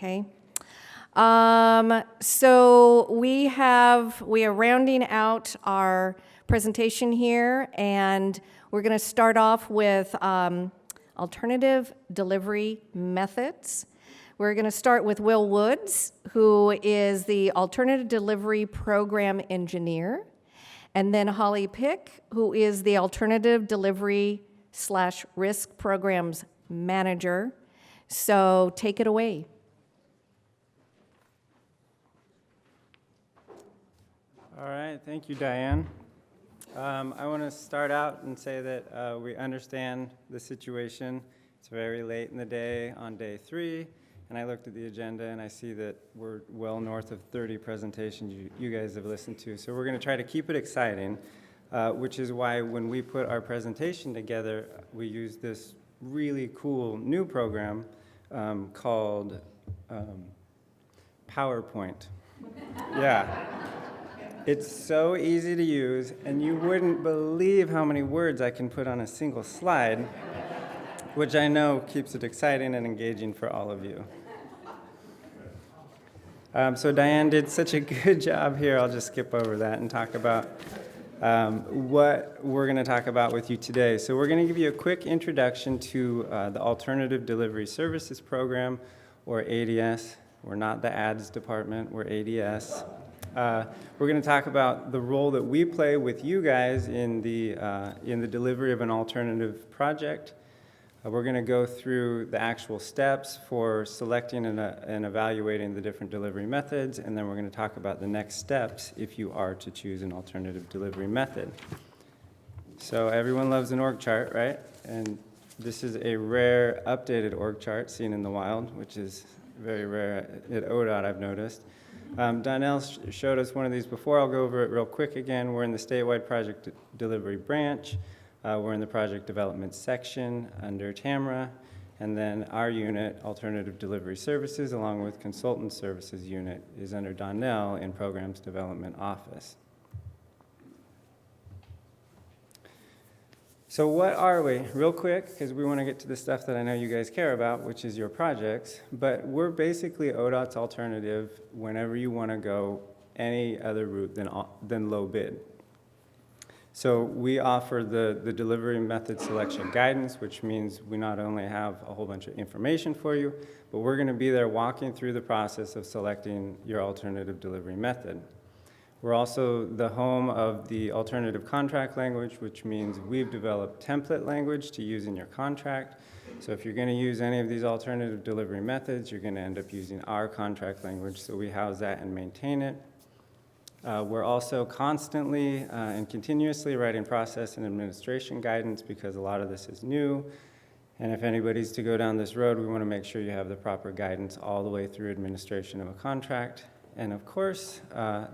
okay? So we are rounding out our presentation here, and we're going to start off with alternative delivery methods. We're going to start with Will Woods, who is the Alternative Delivery Program Engineer, and then Holly Pick, who is the Alternative Delivery / Risk Programs Manager. So take it away. All right, thank you, Diane. I want to start out and say that we understand the situation. It's very late in the day on day 3, and I looked at the agenda and I see that we're well north of 30 presentations you guys have listened to. So we're going to try to keep it exciting, which is why when we put our presentation together, we use this really cool new program called PowerPoint. Yeah. It's so easy to use, and you wouldn't believe how many words I can put on a single slide, which I know keeps it exciting and engaging for all of you. So Diane did such a good job here. I'll just skip over that and talk about what we're going to talk about with you today. So we're going to give you a quick introduction to the Alternative Delivery Services Program, or ADS. We're not the ads department, we're ADS. We're going to talk about the role that we play with you guys in the delivery of an alternative project. We're going to go through the actual steps for selecting and evaluating the different delivery methods, and then we're going to talk about the next steps if you are to choose an alternative delivery method. So everyone loves an org chart, right? And this is a rare updated org chart seen in the wild, which is very rare at ODOT, I've noticed. Donnell showed us one of these before. I'll go over it real quick again. We're in the statewide project delivery branch. We're in the project development section under Tamara. And then our unit, Alternative Delivery Services, along with Consultant Services unit, is under Donnell in Programs Development Office. So what are we? Real quick, because we want to get to the stuff that I know you guys care about, which is your projects. But we're basically ODOT's alternative whenever you want to go any other route than low bid. So we offer the delivery method selection guidance, which means we not only have a whole bunch of information for you, but we're going to be there walking through the process of selecting your alternative delivery method. We're also the home of the alternative contract language, which means we've developed template language to use in your contract. So if you're going to use any of these alternative delivery methods, you're going to end up using our contract language, so we house that and maintain it. We're also constantly and continuously writing process and administration guidance because a lot of this is new. And if anybody's to go down this road, we want to make sure you have the proper guidance all the way through administration of a contract. And of course,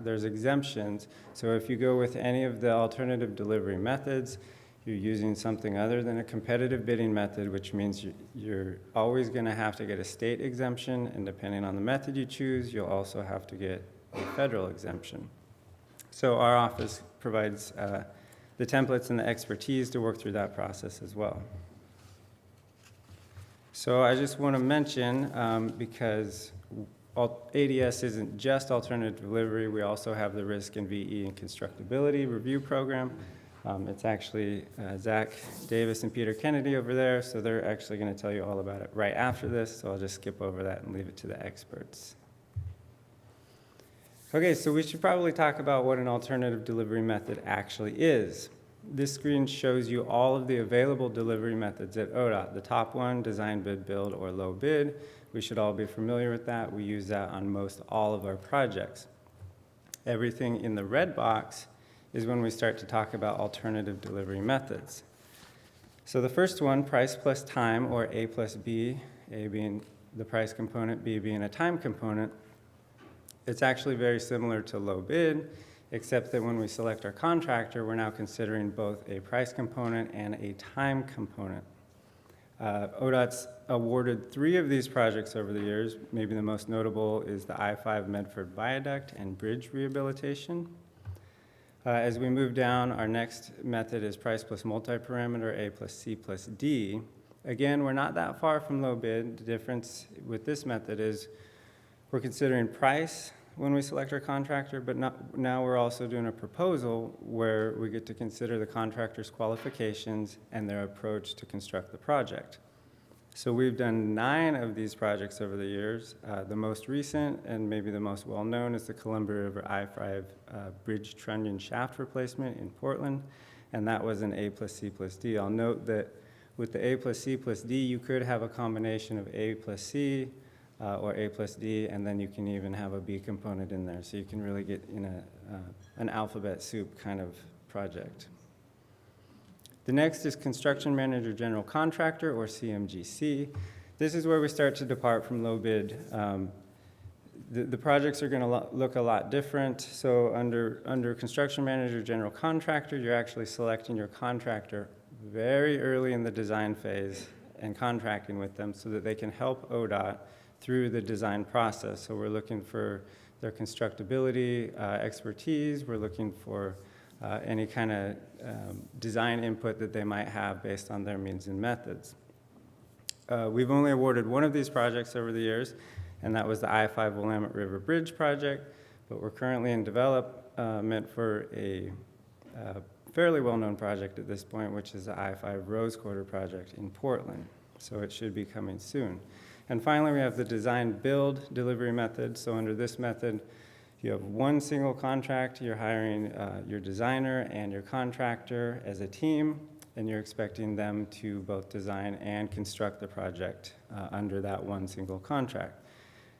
there's exemptions. So if you go with any of the alternative delivery methods, you're using something other than a competitive bidding method, which means you're always going to have to get a state exemption. And depending on the method you choose, you'll also have to get a federal exemption. So our office provides the templates and the expertise to work through that process as well. So I just want to mention, because ADS isn't just alternative delivery, we also have the risk and VE and constructability review program. It's actually Zach Davis and Peter Kennedy over there, so they're actually going to tell you all about it right after this, so I'll just skip over that and leave it to the experts. Okay, so we should probably talk about what an alternative delivery method actually is. This screen shows you all of the available delivery methods at ODOT. The top one, design, bid, build, or low bid. We should all be familiar with that. We use that on most all of our projects. Everything in the red box is when we start to talk about alternative delivery methods. So the first one, price plus time, or A plus B, A being the price component, B being a time component, it's actually very similar to low bid, except that when we select our contractor, we're now considering both a price component and a time component. ODOT's awarded 3 of these projects over the years. Maybe the most notable is the I-5 Medford Viaduct and bridge rehabilitation. As we move down, our next method is price plus multi-parameter, A plus C plus D. Again, we're not that far from low bid. The difference with this method is We're considering price when we select our contractor, but now we're also doing a proposal where we get to consider the contractor's qualifications and their approach to construct the project. So we've done 9 of these projects over the years. The most recent and maybe the most well-known is the Columbia River I-5 bridge trunnion shaft replacement in Portland, and that was an A plus C plus D. I'll note that with the A plus C plus D, you could have a combination of A plus C or A plus D, and then you can even have a B component in there. So you can really get in an alphabet soup kind of project. The next is Construction Manager General Contractor, or CMGC. This is where we start to depart from low bid. The projects are going to look a lot different. So under Construction Manager General Contractor, you're actually selecting your contractor very early in the design phase and contracting with them so that they can help ODOT through the design process. So we're looking for their constructability expertise. We're looking for any kind of design input that they might have based on their means and methods. We've only awarded one of these projects over the years, and that was the I-5 Willamette River Bridge project, but we're currently in development for a fairly well-known project at this point, which is the I-5 Rose Quarter project in Portland, so it should be coming soon. And finally, we have the design-build delivery method. So under this method, you have one single contract. You're hiring your designer and your contractor as a team, and you're expecting them to both design and construct the project under that one single contract.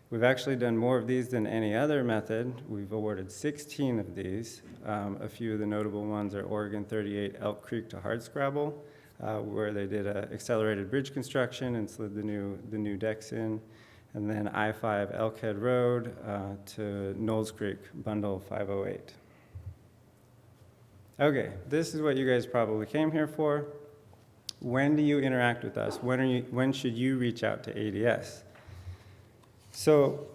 We've actually done more of these than any other method. We've awarded 16 of these. A few of the notable ones are Oregon 38 Elk Creek to Hardscrabble, where they did an accelerated bridge construction and slid the new decks in. And then I-5 Elkhead Road to Knowles Creek, Bundle 508. Okay, this is what you guys probably came here for. When do you interact with us? When should you reach out to ADS? So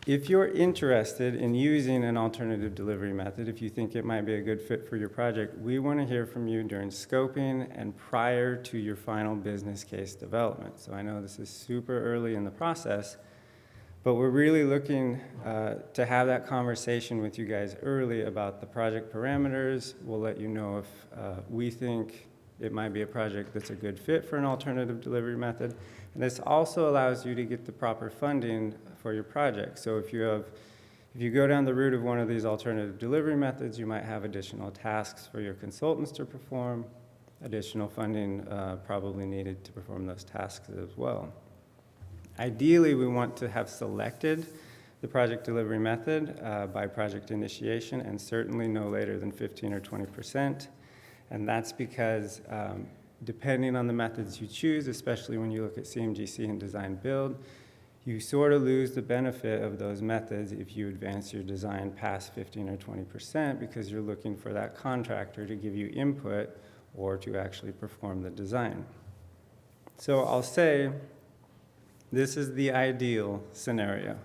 if you're interested in using an alternative delivery method, if you think it might be a good fit for your project, we want to hear from you during scoping and prior to your final business case development. So I know this is super early in the process, but we're really looking to have that conversation with you guys early about the project parameters. We'll let you know if we think it might be a project that's a good fit for an alternative delivery method. And this also allows you to get the proper funding for your project. So if you go down the route of one of these alternative delivery methods, you might have additional tasks for your consultants to perform, additional funding probably needed to perform those tasks as well. Ideally, we want to have selected the project delivery method by project initiation, and certainly no later than 15 or 20%. And that's because depending on the methods you choose, especially when you look at CMGC and design build, you sort of lose the benefit of those methods if you advance your design past 15 or 20% because you're looking for that contractor to give you input or to actually perform the design. So I'll say this is the ideal scenario.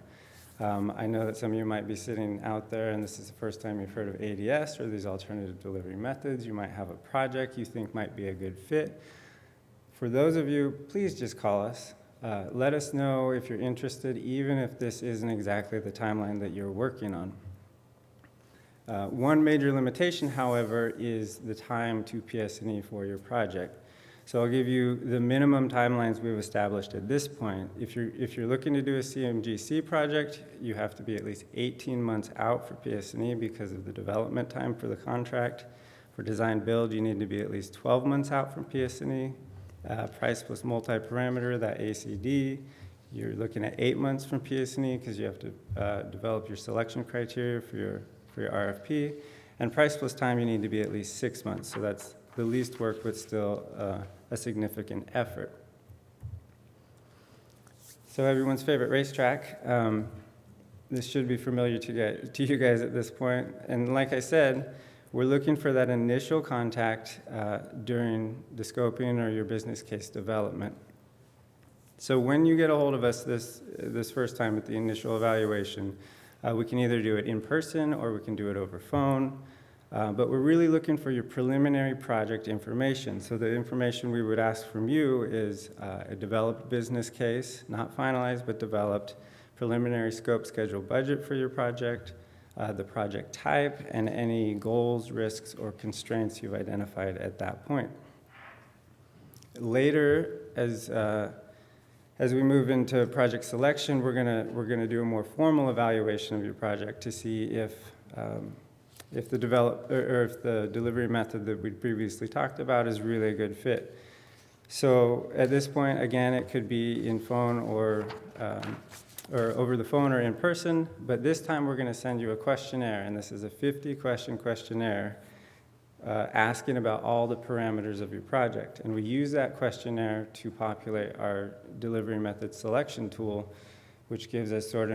I know that some of you might be sitting out there and this is the first time you've heard of ADS or these alternative delivery methods. You might have a project you think might be a good fit. For those of you, please just call us. Let us know if you're interested, even if this isn't exactly the timeline that you're working on. One major limitation, however, is the time to PS&E for your project. So I'll give you the minimum timelines we've established at this point. If you're looking to do a CMGC project, you have to be at least 18 months out for PS&E because of the development time for the contract. For design build, you need to be at least 12 months out from PS&E. Price plus multi-parameter, that ACD, you're looking at 8 months from PS&E because you have to develop your selection criteria for your RFP. And price plus time, you need to be at least 6 months. So that's the least work, but still a significant effort. So everyone's favorite racetrack. This should be familiar to you guys at this point. And like I said, we're looking for that initial contact during the scoping or your business case development. So when you get a hold of us this first time at the initial evaluation, we can either do it in person or we can do it over phone. But we're really looking for your preliminary project information. So the information we would ask from you is a developed business case, not finalized, but developed, preliminary scope, schedule, budget for your project, the project type, and any goals, risks, or constraints you've identified at that point. Later, as we move into project selection, we're gonna do a more formal evaluation of your project to see if the delivery method that we previously talked about is really a good fit. So at this point, again, it could be in phone or over the phone or in person, but this time we're gonna send you a questionnaire, and this is a 50-question questionnaire asking about all the parameters of your project. And we use that questionnaire to populate our delivery method selection tool, which gives us sort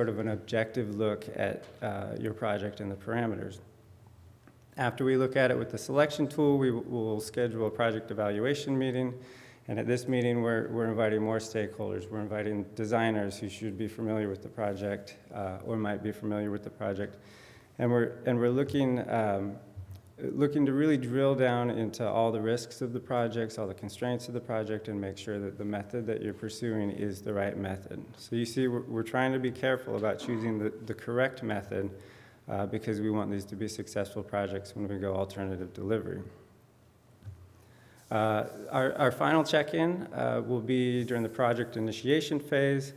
of an objective look at your project and the parameters. After we look at it with the selection tool, we will schedule a project evaluation meeting. And at this meeting, we're inviting more stakeholders. We're inviting designers who should be familiar with the project or might be familiar with the project. And we're looking to really drill down into all the risks of the projects, all the constraints of the project, and make sure that the method that you're pursuing is the right method. So you see, we're trying to be careful about choosing the correct method because we want these to be successful projects when we go alternative delivery. Our final check-in will be during the project initiation phase.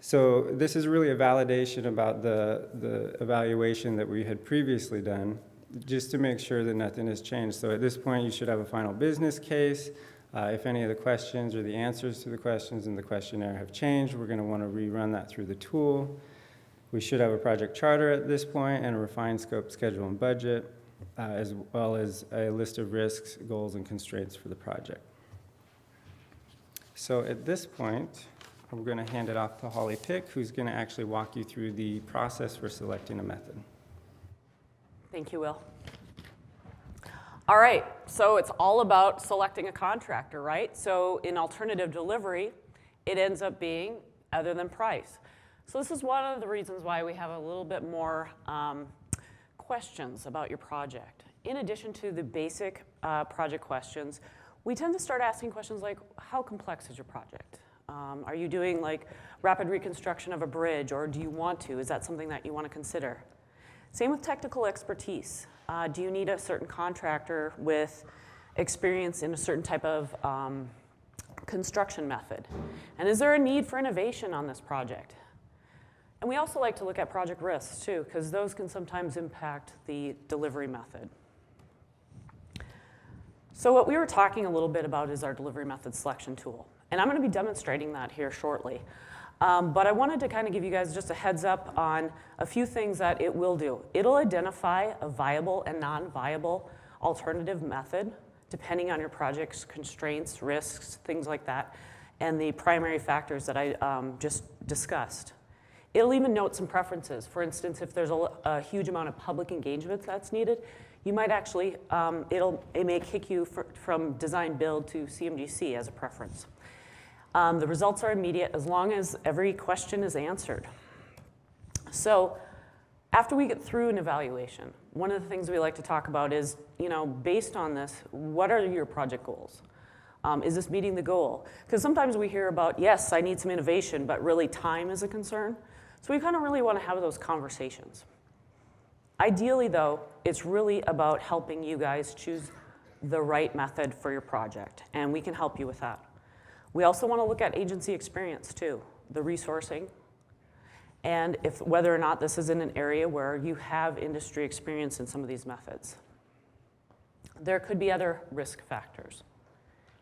So this is really a validation about the evaluation that we had previously done, just to make sure that nothing has changed. So at this point, you should have a final business case. If any of the questions or the answers to the questions in the questionnaire have changed, we're going to want to rerun that through the tool. We should have a project charter at this point and a refined scope, schedule, and budget, as well as a list of risks, goals, and constraints for the project. So at this point, I'm going to hand it off to Holly Pick, who's going to actually walk you through the process for selecting a method. Thank you, Will. All right, so it's all about selecting a contractor, right? So in alternative delivery, it ends up being other than price. So this is one of the reasons why we have a little bit more questions about your project. In addition to the basic project questions, we tend to start asking questions like, how complex is your project? Are you doing like rapid reconstruction of a bridge, or do you want to? Is that something that you want to consider? Same with technical expertise. Do you need a certain contractor with experience in a certain type of construction method? And is there a need for innovation on this project? And we also like to look at project risks too, because those can sometimes impact the delivery method. So what we were talking a little bit about is our delivery method selection tool. And I'm going to be demonstrating that here shortly. But I wanted to kind of give you guys just a heads up on a few things that it will do. It'll identify a viable and non-viable alternative method, depending on your project's constraints, risks, things like that, and the primary factors that I just discussed. It'll even note some preferences. For instance, if there's a huge amount of public engagement that's needed, you might actually, it may kick you from design build to CMGC as a preference. The results are immediate as long as every question is answered. So after we get through an evaluation, one of the things we like to talk about is, based on this, what are your project goals? Is this meeting the goal? Because sometimes we hear about, yes, I need some innovation, but really time is a concern. So we kind of really want to have those conversations. Ideally, though, it's really about helping you guys choose the right method for your project, and we can help you with that. We also want to look at agency experience too, the resourcing, and whether or not this is in an area where you have industry experience in some of these methods. There could be other risk factors,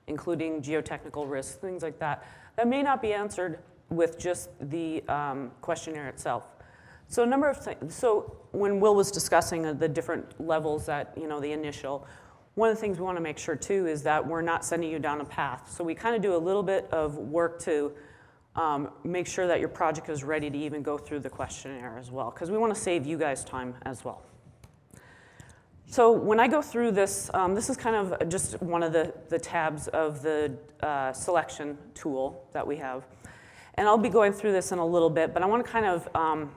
including geotechnical risks, things like that, that may not be answered with just the questionnaire itself. So a number of things. So when Will was discussing the different levels that, the initial, one of the things we want to make sure too is that we're not sending you down a path. So we kind of do a little bit of work to make sure that your project is ready to even go through the questionnaire as well, because we want to save you guys time as well. So when I go through this, this is kind of just one of the tabs of the selection tool that we have. And I'll be going through this in a little bit, but I want to kind of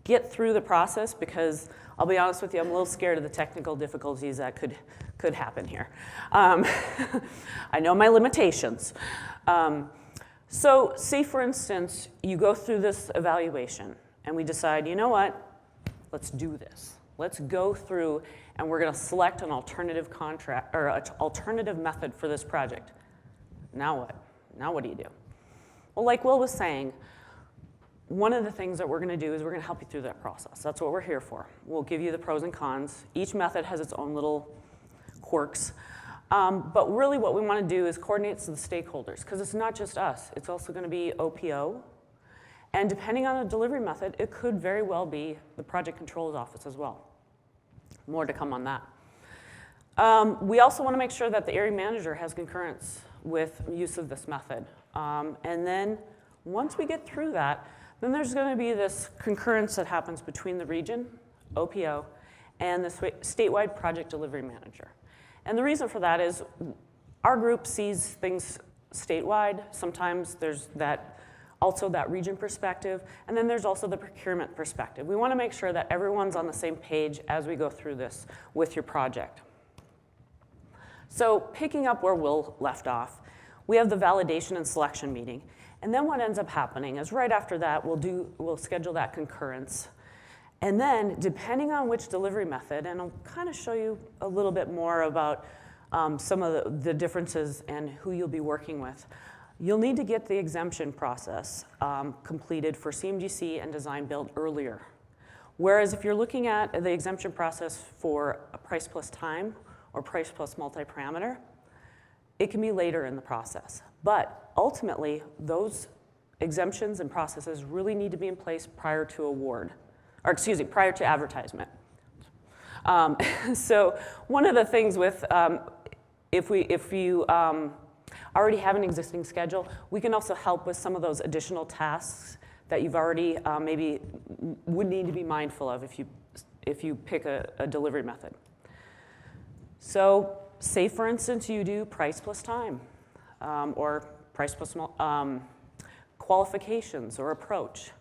get through the process because I'll be honest with you, I'm a little scared of the technical difficulties that could happen here. I know my limitations. So say, for instance, you go through this evaluation, and we decide, you know what, let's do this. Let's go through, and we're going to select an alternative contract, or an alternative method for this project. Now what? Now what do you do? Well, like Will was saying, one of the things that we're going to do is we're going to help you through that process. That's what we're here for. We'll give you the pros and cons. Each method has its own little quirks. But really what we want to do is coordinate with the stakeholders, because it's not just us. It's also going to be OPO. And depending on the delivery method, it could very well be the project controls office as well. More to come on that. We also want to make sure that the area manager has concurrence with use of this method. And then once we get through that, then there's going to be this concurrence that happens between the region, OPO, and the statewide project delivery manager. And the reason for that is our group sees things statewide. Sometimes there's also that region perspective, and then there's also the procurement perspective. We want to make sure that everyone's on the same page as we go through this with your project. So picking up where Will left off, we have the validation and selection meeting. And then what ends up happening is right after that, we'll schedule that concurrence. And then, depending on which delivery method, and I'll kind of show you a little bit more about some of the differences and who you'll be working with, you'll need to get the exemption process completed for CMGC and design build earlier. Whereas if you're looking at the exemption process for a price plus time or price plus multi-parameter, it can be later in the process. But ultimately, those exemptions and processes really need to be in place prior to award. Or excuse me, prior to advertisement. So one of the things with, if you already have an existing schedule, we can also help with some of those additional tasks that you've already maybe would need to be mindful of if you pick a delivery method. So say, for instance, you do price plus time, or price plus qualifications or approach.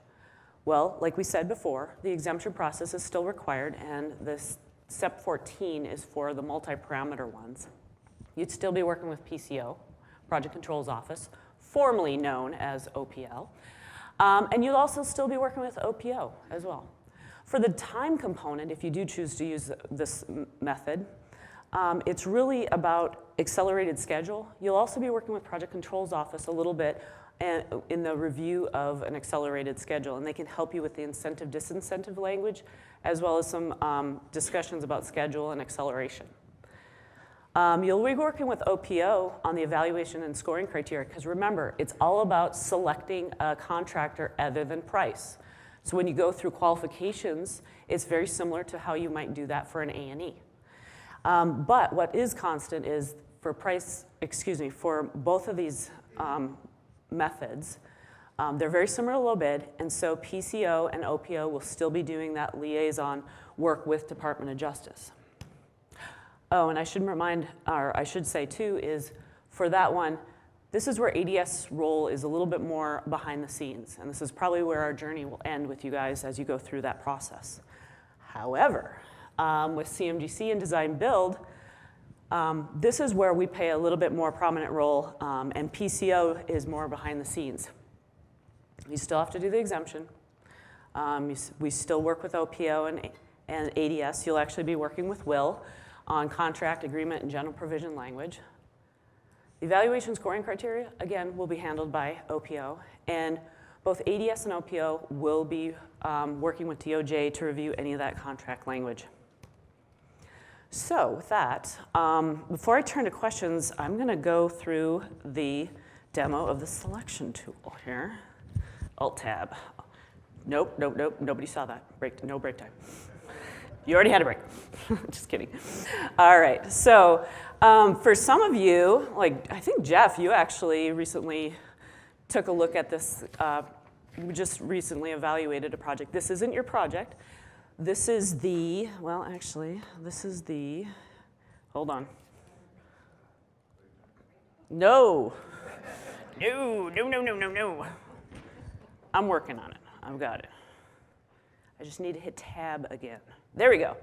Well, like we said before, the exemption process is still required, and this step 14 is for the multi-parameter ones. You'd still be working with PCO, Project Controls Office, formerly known as OPL, and you'll also still be working with OPO as well. For the time component, if you do choose to use this method, it's really about accelerated schedule. You'll also be working with Project Controls Office a little bit in the review of an accelerated schedule, and they can help you with the incentive disincentive language, as well as some discussions about schedule and acceleration. You'll be working with OPO on the evaluation and scoring criteria, because remember, it's all about selecting a contractor other than price. So when you go through qualifications, it's very similar to how you might do that for an A&E. But what is constant is for for both of these methods, they're very similar to low bid, and so PCO and OPO will still be doing that liaison work with Department of Justice. Oh, and I should say too, is for that one, this is where ADS role is a little bit more behind the scenes, and this is probably where our journey will end with you guys as you go through that process. However, with CMGC and design build, this is where we play a little bit more prominent role, and PCO is more behind the scenes. You still have to do the exemption. We still work with OPO and ADS. You'll actually be working with Will on contract, agreement, and general provision language. The evaluation scoring criteria, again, will be handled by OPO, and both ADS and OPO will be working with DOJ to review any of that contract language. So with that, before I turn to questions, I'm going to go through the demo of the selection tool here. Alt-tab. Nope, nobody saw that. No break time. You already had a break. Just kidding. All right, so for some of you, like I think Jeff, you actually recently took a look at this, you just recently evaluated a project. This isn't your project. This is the, well, actually, this is the, hold on. No. No. I'm working on it. I've got it. I just need to hit tab again. There we go.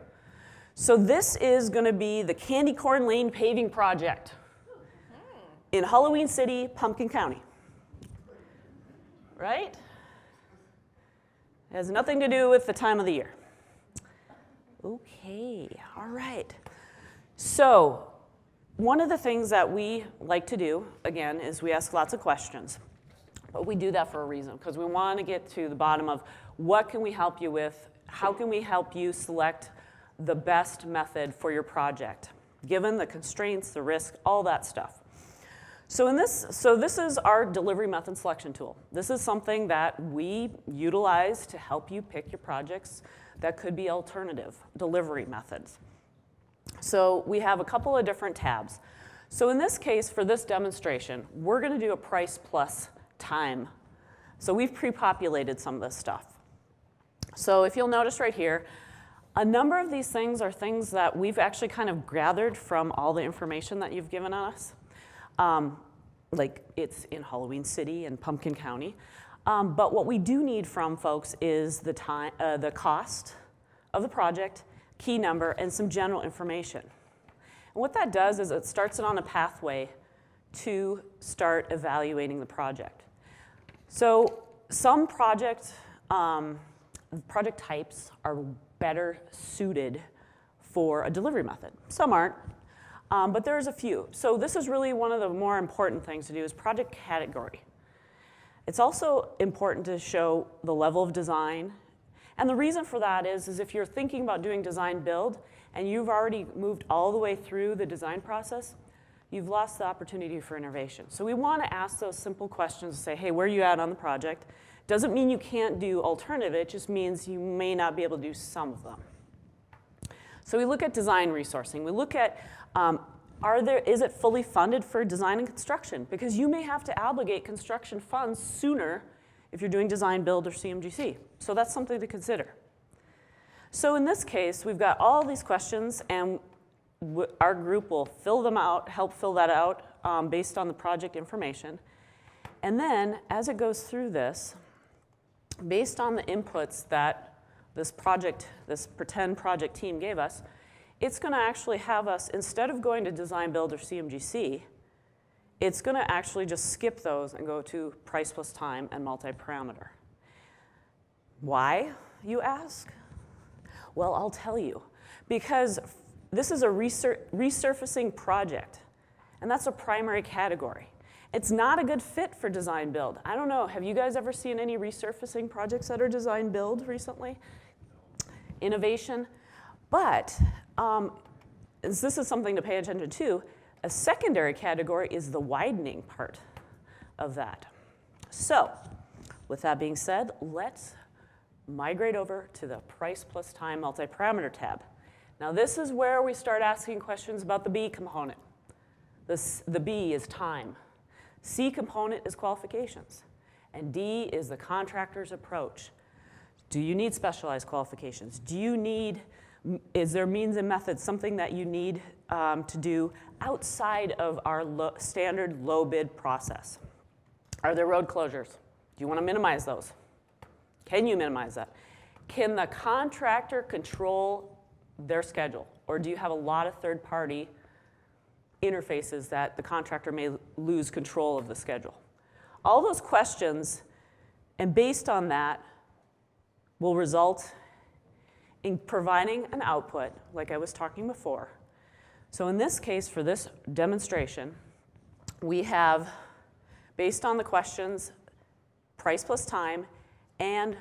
So this is going to be the Candy Corn Lane paving project in Halloween City, Pumpkin County. right? It has nothing to do with the time of the year. Okay, all right. So one of the things that we like to do, again, is we ask lots of questions. But we do that for a reason, because we want to get to the bottom of what can we help you with, how can we help you select the best method for your project, given the constraints, the risk, all that stuff. So this is our delivery method selection tool. This is something that we utilize to help you pick your projects that could be alternative delivery methods. So we have a couple of different tabs. So in this case, for this demonstration, we're going to do a price plus time. So we've pre-populated some of this stuff. So if you'll notice right here, a number of these things are things that we've actually kind of gathered from all the information that you've given us. Like it's in Halloween City and Pumpkin County. But what we do need from folks is the time, the cost of the project, key number, and some general information. And what that does is it starts it on a pathway to start evaluating the project. So some project types are better suited for a delivery method. Some aren't, but there's a few. So this is really one of the more important things to do is project category. It's also important to show the level of design. And the reason for that is if you're thinking about doing design build and you've already moved all the way through the design process, you've lost the opportunity for innovation. So we want to ask those simple questions to say, hey, where are you at on the project? Doesn't mean you can't do alternative, it just means you may not be able to do some of them. So we look at design resourcing. We look at, is it fully funded for design and construction? Because you may have to obligate construction funds sooner if you're doing design build or CMGC. So that's something to consider. So in this case, we've got all these questions, and our group will fill them out, help fill that out based on the project information. And then as it goes through this, based on the inputs that this pretend project team gave us, it's going to actually have us, instead of going to design build or CMGC, it's going to actually just skip those and go to price plus time and multi-parameter. Why, you ask? Well, I'll tell you. Because this is a resurfacing project, and that's a primary category. It's not a good fit for design build. I don't know, have you guys ever seen any resurfacing projects that are design build recently? Innovation. But this is something to pay attention to. A secondary category is the widening part of that. So with that being said, let's migrate over to the price plus time multi-parameter tab. Now this is where we start asking questions about the B component. The B is time. C component is qualifications. And D is the contractor's approach. Do you need specialized qualifications? Is there means and methods, something that you need to do outside of our standard low bid process? Are there road closures? Do you want to minimize those? Can you minimize that? Can the contractor control their schedule? Or do you have a lot of third-party interfaces that the contractor may lose control of the schedule? All those questions, and based on that, will result in providing an output, like I was talking before. So in this case, for this demonstration, we have, based on the questions, price plus time, and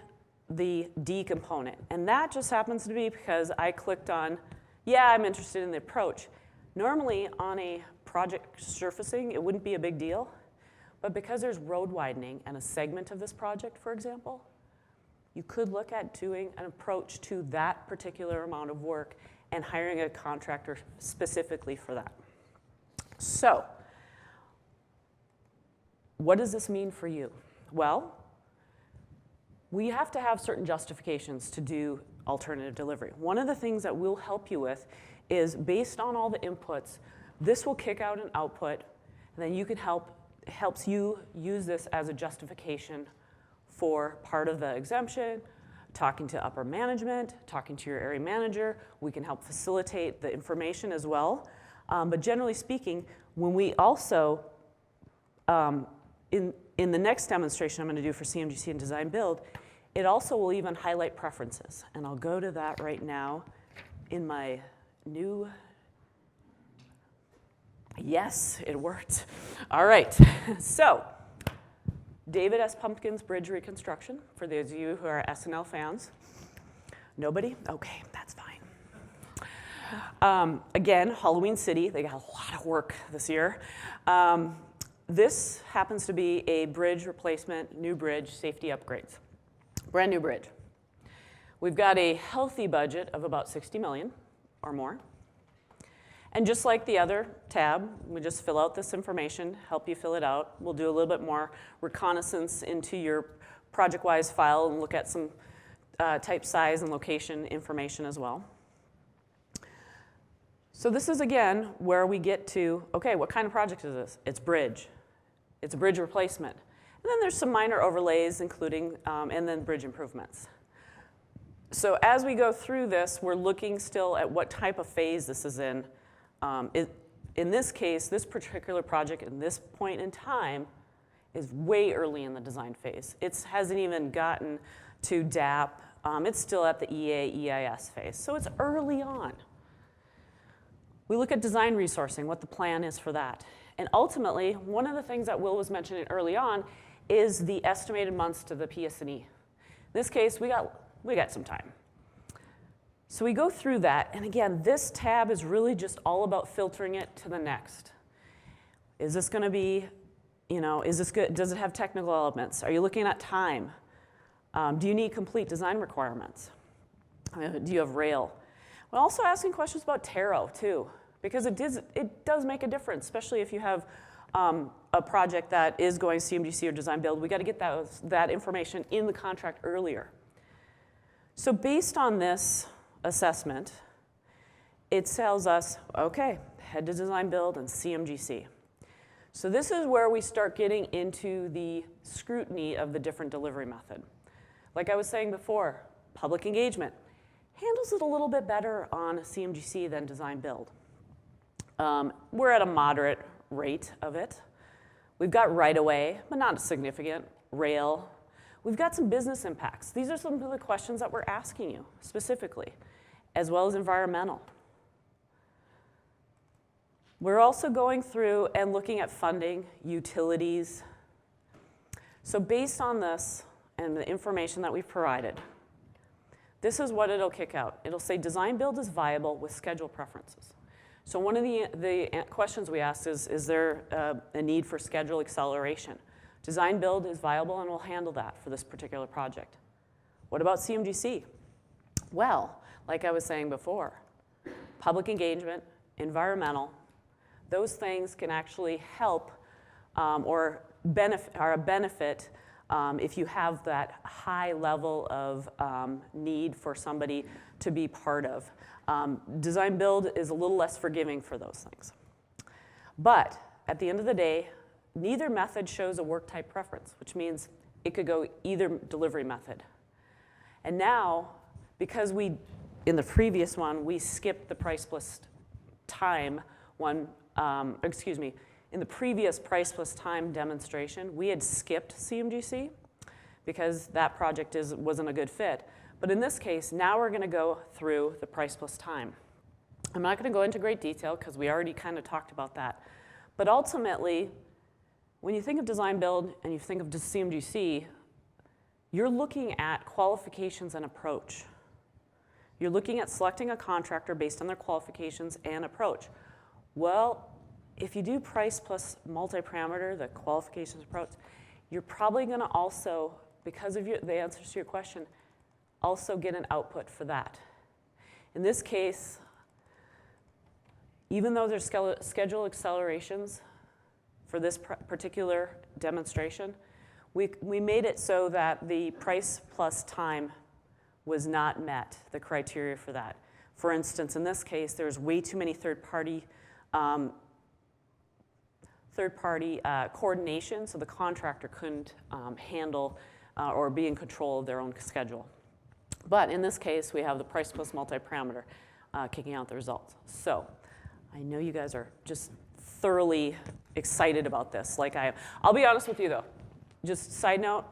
the D component. And that just happens to be because I clicked on, yeah, I'm interested in the approach. Normally, on a project surfacing, it wouldn't be a big deal. But because there's road widening and a segment of this project, for example, you could look at doing an approach to that particular amount of work and hiring a contractor specifically for that. So, what does this mean for you? Well, we have to have certain justifications to do alternative delivery. One of the things that we'll help you with is, based on all the inputs, this will kick out an output, and then you can helps you use this as a justification for part of the exemption, talking to upper management, talking to your area manager. We can help facilitate the information as well. But generally speaking, when we also, in the next demonstration I'm going to do for CMGC and design build, it also will even highlight preferences. And I'll go to that right now in my new, yes, it worked. All right, so David S. Pumpkin's Bridge Reconstruction, for those of you who are SNL fans. Nobody? Okay, that's fine. Again, Halloween City, they got a lot of work this year. This happens to be a bridge replacement, new bridge, safety upgrades. Brand new bridge. We've got a healthy budget of about 60 million or more. And just like the other tab, we just fill out this information, help you fill it out. We'll do a little bit more reconnaissance into your project-wise file and look at some type, size, and location information as well. So this is, again, where we get to, okay, what kind of project is this? It's bridge. It's a bridge replacement. And then there's some minor overlays, including, and then bridge improvements. So as we go through this, we're looking still at what type of phase this is in. In this case, this particular project at this point in time is way early in the design phase. It hasn't even gotten to DAP. It's still at the EA, EIS phase. So it's early on. We look at design resourcing, what the plan is for that. And ultimately, one of the things that Will was mentioning early on is the estimated months to the PS&E. In this case, we got some time. So we go through that, and again, this tab is really just all about filtering it to the next. Is this going to be, is this good? Does it have technical elements? Are you looking at time? Do you need complete design requirements? Do you have rail? We're also asking questions about Taro, too, because it does make a difference, especially if you have a project that is going CMGC or design build. We got to get that information in the contract earlier. So based on this assessment, it tells us, okay, head to design build and CMGC. So this is where we start getting into the scrutiny of the different delivery method. Like I was saying before, public engagement handles it a little bit better on CMGC than design build. We're at a moderate rate of it. We've got right-of-way, but not significant, rail. We've got some business impacts. These are some of the questions that we're asking you specifically, as well as environmental. We're also going through and looking at funding, utilities. So based on this and the information that we've provided, this is what it'll kick out. It'll say design build is viable with schedule preferences. So one of the questions we asked is there a need for schedule acceleration? Design build is viable and we'll handle that for this particular project. What about CMGC? Well, like I was saying before, public engagement, environmental, those things can actually help or are a benefit if you have that high level of need for somebody to be part of. Design build is a little less forgiving for those things. But at the end of the day, neither method shows a work type preference, which means it could go either delivery method. And now, because in the previous one, we skipped the price plus time one, in the previous price plus time demonstration, we had skipped CMGC because that project wasn't a good fit. But in this case, now we're going to go through the price plus time. I'm not going to go into great detail because we already kind of talked about that. But ultimately, when you think of design build and you think of CMGC, you're looking at qualifications and approach. You're looking at selecting a contractor based on their qualifications and approach. Well, if you do price plus multi-parameter, the qualifications approach, you're probably going to also, because of the answers to your question, also get an output for that. In this case, even though there's schedule accelerations for this particular demonstration, we made it so that the price plus time was not met, the criteria for that. For instance, in this case, there's way too many third-party coordination, so the contractor couldn't handle or be in control of their own schedule. But in this case, we have the price plus multi-parameter kicking out the results. So I know you guys are just thoroughly excited about this, like I am. I'll be honest with you, though. just side note,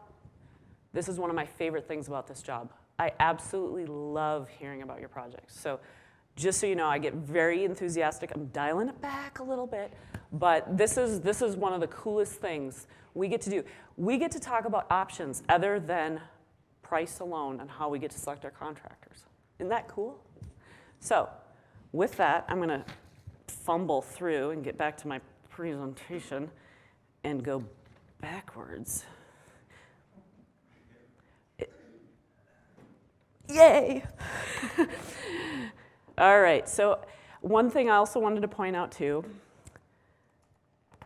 this is one of my favorite things about this job. I absolutely love hearing about your projects. So just so you know, I get very enthusiastic. I'm dialing it back a little bit, but this is one of the coolest things we get to do. We get to talk about options other than price alone and how we get to select our contractors. Isn't that cool? So with that, I'm going to fumble through and get back to my presentation and go backwards. Yay! All right, so one thing I also wanted to point out too,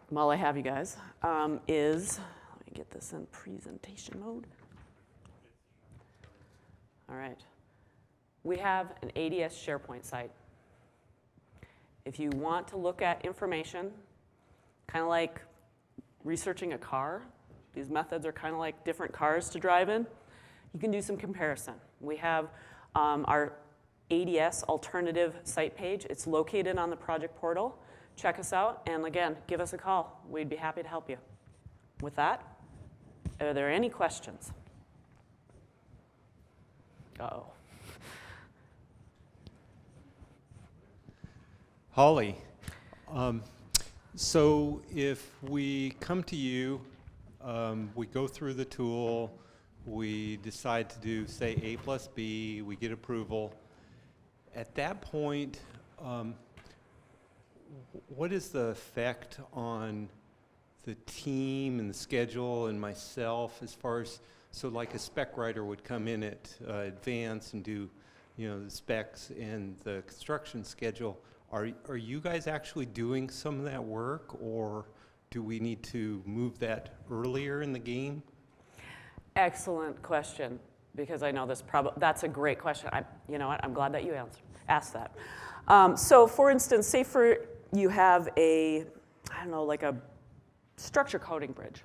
while I have you guys, is, let me get this in presentation mode. All right, we have an ADS SharePoint site. If you want to look at information, kind of like researching a car, these methods are kind of like different cars to drive in, you can do some comparison. We have our ADS alternative site page. It's located on the project portal. Check us out, and again, give us a call. We'd be happy to help you. With that, are there any questions? Uh-oh. Holli, so if we come to you, we go through the tool, we decide to do, say, A plus B, we get approval. At that point, what is the effect on the team and the schedule and myself as far as, so like a spec writer would come in at Advance and do, the specs and the construction schedule. Are you guys actually doing some of that work, or do we need to move that earlier in the game? Excellent question, because I know that's a great question. You know what? I'm glad that you asked that. So, for instance, say you have a structure coating bridge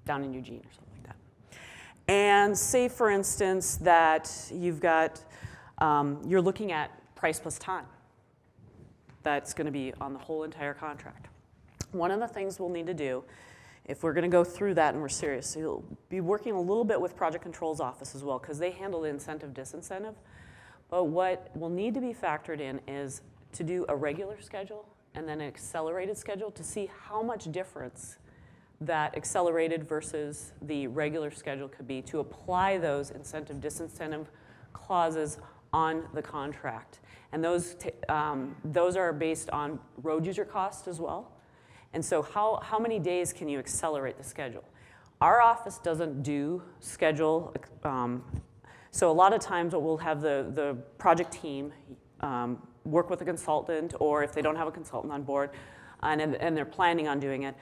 down in Eugene or something like that, and say, for instance, that you've got you're looking at price plus time. That's going to be on the whole entire contract. One of the things we'll need to do, if we're going to go through that and we're serious, you'll be working a little bit with Project Control's office as well, because they handle the incentive disincentive. But what will need to be factored in is to do a regular schedule and then an accelerated schedule to see how much difference that accelerated versus the regular schedule could be, to apply those incentive disincentive clauses on the contract. And those are based on road user cost as well. And so how many days can you accelerate the schedule? Our office doesn't do schedule. So a lot of times we'll have the project team work with a consultant, or if they don't have a consultant on board and they're planning on doing it,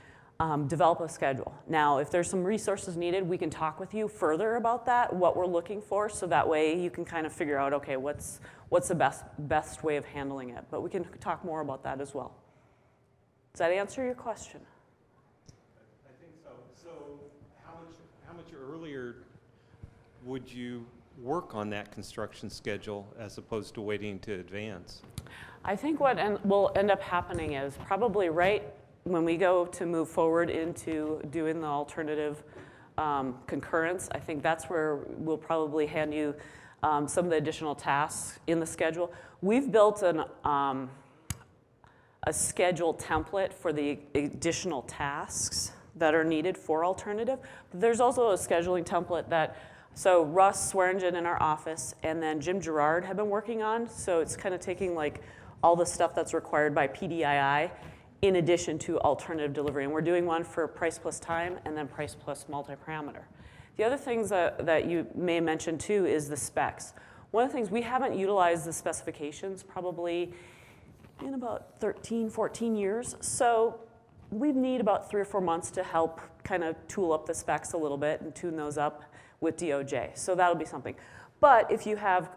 develop a schedule. Now, if there's some resources needed, we can talk with you further about that, what we're looking for, so that way you can kind of figure out, okay, what's the best way of handling it. But we can talk more about that as well. Does that answer your question? I think so. So how much earlier would you work on that construction schedule as opposed to waiting to advance? I think what will end up happening is probably right when we go to move forward into doing the alternative concurrence, I think that's where we'll probably hand you some of the additional tasks in the schedule. We've built a schedule template for the additional tasks that are needed for alternative. But there's also a scheduling template so Russ Swearingen in our office and then Jim Gerard have been working on. So it's kind of taking like all the stuff that's required by PDII in addition to alternative delivery. And we're doing one for price plus time and then price plus multi-parameter. The other things that you may mention too is the specs. One of the things, we haven't utilized the specifications probably in about 13, 14 years. So we need about 3 or 4 months to help kind of tool up the specs a little bit and tune those up with DOJ. So that'll be something. But if you have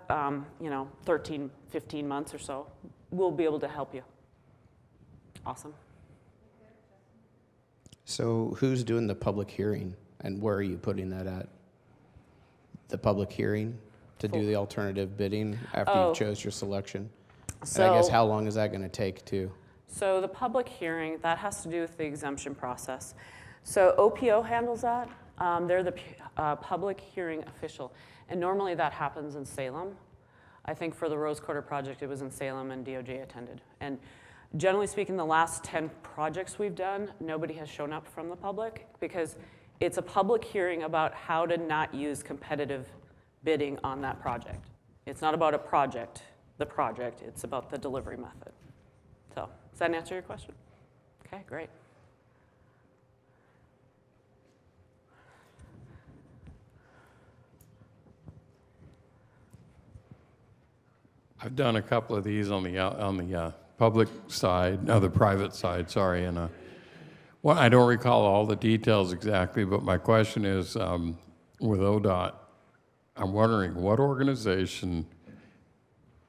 13, 15 months or so, we'll be able to help you. Awesome. So who's doing the public hearing, and where are you putting that at? The public hearing to do the alternative bidding after you chose your selection? So, and I guess how long is that going to take too? So the public hearing, that has to do with the exemption process. So OPO handles that. They're the public hearing official. And normally that happens in Salem. I think for the Rose Quarter project, it was in Salem and DOJ attended. And generally speaking, the last 10 projects we've done, nobody has shown up from the public because it's a public hearing about how to not use competitive bidding on that project. It's not about the project, it's about the delivery method. So, does that answer your question? Okay, great. I've done a couple of these on the public side, no, the private side, sorry, and well, I don't recall all the details exactly, but my question is, with ODOT, I'm wondering what organization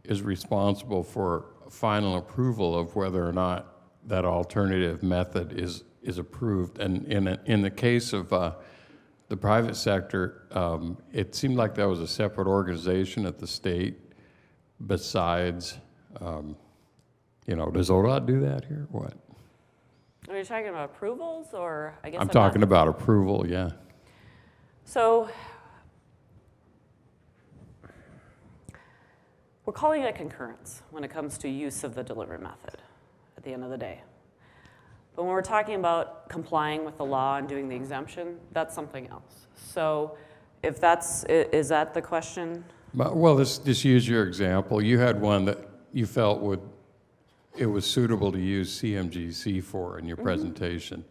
is responsible for final approval of whether or not that alternative method is approved? And in the case of the private sector, it seemed like that was a separate organization at the state. Besides, does ODOT do that here? What? Are you talking about approvals, or I guess I'm talking about approval, yeah. So we're calling it a concurrence when it comes to use of the delivery method at the end of the day. But when we're talking about complying with the law and doing the exemption, that's something else. So if is that the question? Well, just use your example. You had one that you felt it was suitable to use CMGC for in your presentation.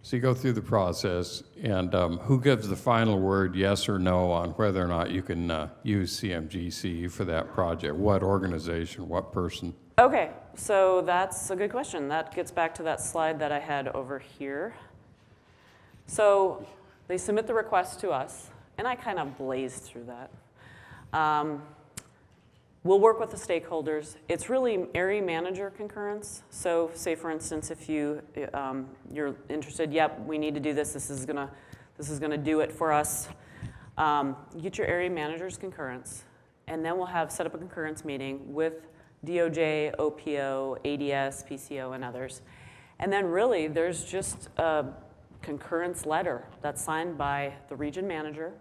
So you go through the process, and who gives the final word, yes or no, on whether or not you can use CMGC for that project? What organization, what person? Okay, so that's a good question. That gets back to that slide that I had over here. So they submit the request to us, and I kind of blazed through that. We'll work with the stakeholders. It's really area manager concurrence. So say, for instance, if you're interested, yep, we need to do this. This is gonna do it for us. You get your area manager's concurrence, and then we'll set up a concurrence meeting with DOJ, OPO, ADS, PCO, and others. And then really, there's just a concurrence letter that's signed by the region manager,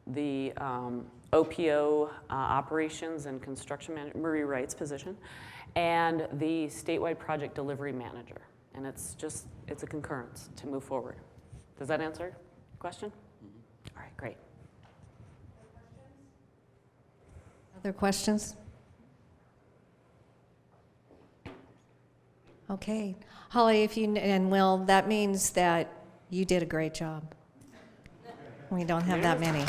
the OPO operations and construction manager, Marie Wright's position, and the statewide project delivery manager. And it's a concurrence to move forward. Does that answer your question? Mm-hmm. All right, great. Other questions? Okay. Holly, and Will, that means that you did a great job. We don't have that many.